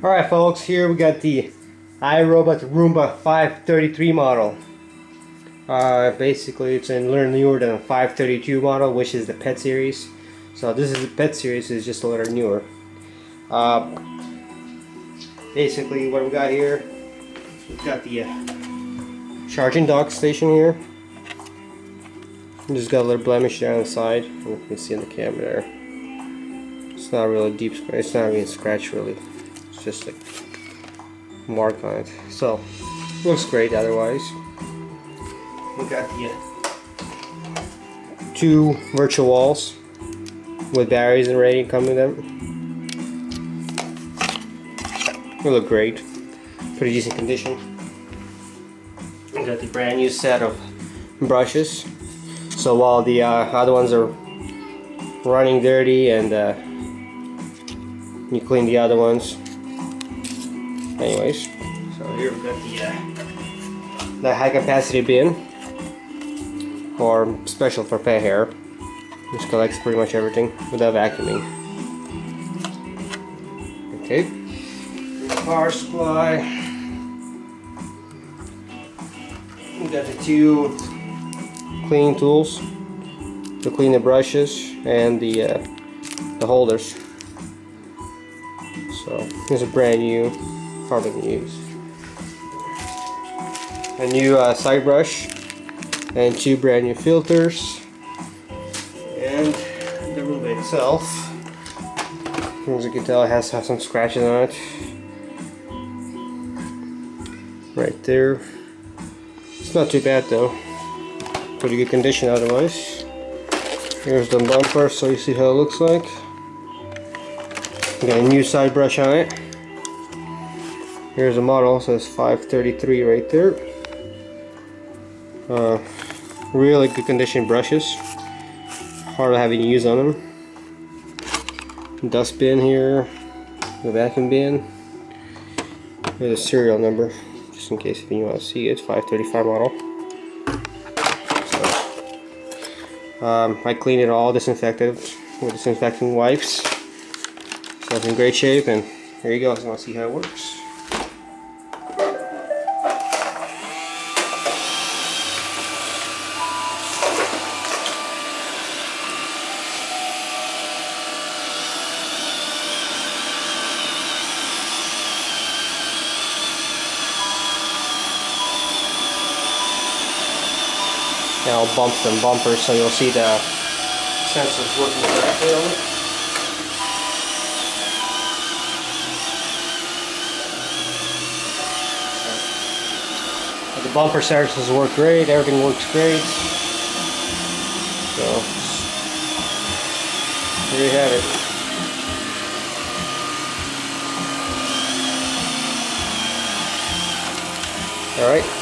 Alright folks, here we got the iRobot Roomba 533 model. Basically it's newer than the 532 model, which is the pet series. So this is the pet series, is just a little newer. Basically what we got here, we've got the charging dock station here. Just got a little blemish there on the side. You can see in the camera there. It's not really deep, it's not even scratch really. It's just like mark on it. So looks great otherwise. We got the two virtual walls with batteries and ready coming with them. They look great. Pretty decent condition. We got the brand new set of brushes. So while the other ones are running dirty and you clean the other ones. Anyways, so here we've got the high capacity bin, or special for pet hair, which collects pretty much everything without vacuuming. Okay, power supply. We got the two cleaning tools to clean the brushes and the holders. So here's a brand new, hardly used. A new side brush and two brand new filters, and the Roomba itself. As you can tell, it has some scratches on it. Right there. It's not too bad though. Pretty good condition otherwise. Here's the bumper, so you see how it looks like. Got a new side brush on it. Here's the model, so it's 533 right there. Really good condition brushes. Hardly have any use on them. Dust bin here, the vacuum bin. Here's a serial number, just in case if you want to see it. 535 model. I cleaned it all, disinfected with disinfecting wipes. So it's in great shape, and here you go. So you want to see how it works. Now bumps and bumpers, so you'll see the sensors working correctly on it. The bumper services work great, everything works great. So here you have it. Alright.